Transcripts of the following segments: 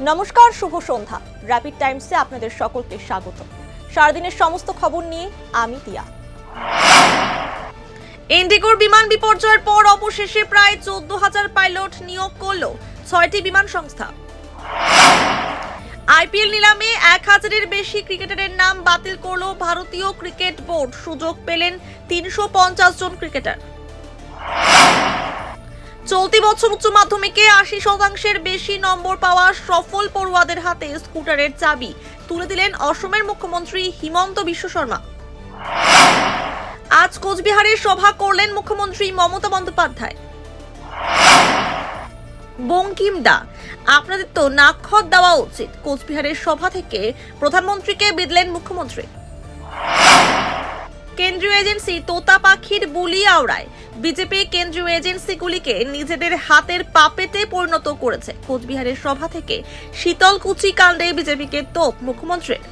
নমস্কার, শুভ সন্ধ্যা। র্যাপিড টাইমসে আপনাদের সকলকে স্বাগত। সারাদিনের সমস্ত খবর নিয়ে আমি টিয়া। ইন্ডিগোর বিমান বিপর্যয়ের পর অবশেষে প্রায় 14,000 পাইলট নিয়োগ করল 6টি বিমান সংস্থা। আইপিএল নিলামে 1,000-এর বেশি ক্রিকেটারের নাম বাতিল করল ভারতীয় ক্রিকেট বোর্ড। সুযোগ পেলেন 350 জন ক্রিকেটার। চলতি বছর উচ্চ মাধ্যমিকে 80% বেশি নম্বর পাওয়া সফল পড়ুয়াদের হাতে স্কুটারের চাবি তুলে দিলেন অসমের মুখ্যমন্ত্রী হিমন্ত বিশ্ব শর্মা। আজ কোচবিহারে সভা করলেন মুখ্যমন্ত্রী মমতা বন্দ্যোপাধ্যায়। বঙ্কিম দা, আপনাদের তো নাক্ষত দেওয়া উচিত। কোচবিহারের সভা থেকে প্রধানমন্ত্রীকে বিদলেন মুখ্যমন্ত্রী। কেন্দ্রীয় এজেন্সি তোতা পাখির বুলি আওড়ায়। বিজেপি কেন্দ্রীয় এজেন্সিগুলিকে নিজেদের হাতের পাপেটে পরিণত করেছে। কোচবিহারের সভা থেকে শীতলকুচি কাণ্ডে বিজেপিকে তোপ মুখ্যমন্ত্রীর।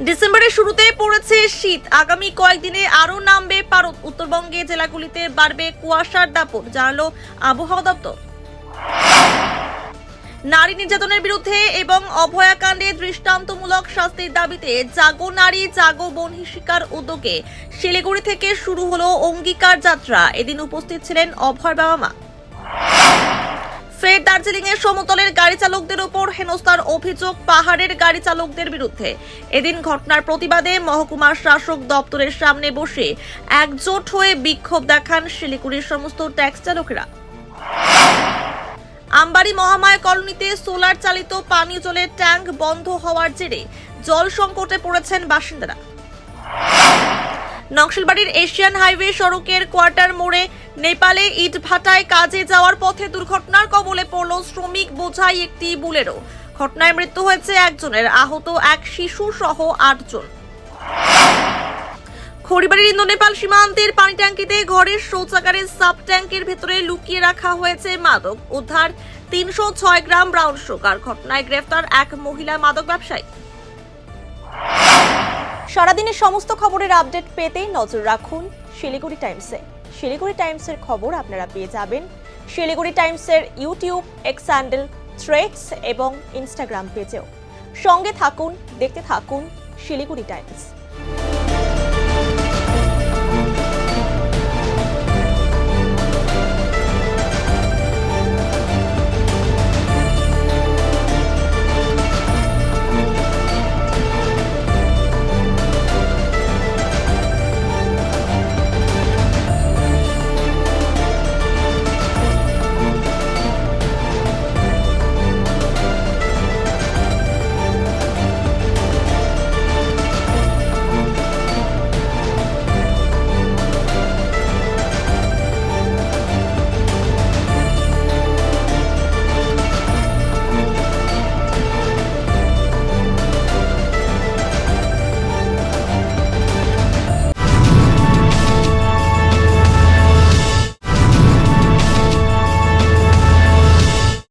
ডিসেম্বরের শুরুতে পড়েছে শীত, আগামী কয়েকদিনে আরো নামবে পারদ। উত্তরবঙ্গে জেলাগুলিতে বাড়বে কুয়াশার দাপট, জানালো আবহাওয়া দপ্তর। নারী নির্যাতনের বিরুদ্ধে এবং অভয়াকাণ্ডে দৃষ্টান্তমূলক শাস্তির দাবিতে জাগো নারী জাগো বনহিসিকার উদ্যোগে শিলিগুড়ি থেকে শুরু হলো অঙ্গীকার যাত্রা। এদিন উপস্থিত ছিলেন অভয়ের বাবা মা। ফের দার্জিলিং এর সমতলের গাড়ি চালকদের উপর হেনস্থার অভিযোগ পাহাড়ের গাড়ি চালকদের বিরুদ্ধে। এদিন ঘটনার প্রতিবাদে মহকুমার শাসক দপ্তরের সামনে বসে একজোট হয়ে বিক্ষোভ দেখান শিলিগুড়ির সমস্ত ট্যাক্সি চালকেরা। আমবাড়ি মহামায়া কলোনিতে সোলার চালিত পানীয় জলের ট্যাঙ্ক বন্ধ হওয়ার জেরে জল সংকটে পড়েছেন বাসিন্দারা। নকশালবাড়ির এশিয়ান হাইওয়ে সড়কের কোয়ার্টার মোড়ে নেপালে ইট ভাটায় কাজে যাওয়ার পথে দুর্ঘটনার কবলে পড়ল শ্রমিক বোঝাই একটি বুলেরো। ঘটনায় মৃত্যু হয়েছে একজনের, আহত এক শিশু সহ 8 জন। খড়িবাড়ির ইন্দো নেপাল সীমান্তের পানি ট্যাঙ্কিতে ঘরের শৌচাগারের সাব ট্যাঙ্কের ভেতরে লুকিয়ে রাখা হয়েছে মাদক। উদ্ধার 306 গ্রাম ব্রাউন সুগার। ঘটনায় গ্রেফতার এক মহিলা মাদক ব্যবসায়ী। সারাদিনের সমস্ত খবরের আপডেট পেতে নজর রাখুন শিলিগুড়ি টাইমসে। শিলিগুড়ি টাইমসের খবর আপনারা পেয়ে যাবেন শিলিগুড়ি টাইমসের ইউটিউব, এক্স হ্যান্ডেল, থ্রেডস এবং ইনস্টাগ্রাম পেজেও। সঙ্গে থাকুন, দেখতে থাকুন শিলিগুড়ি টাইমস।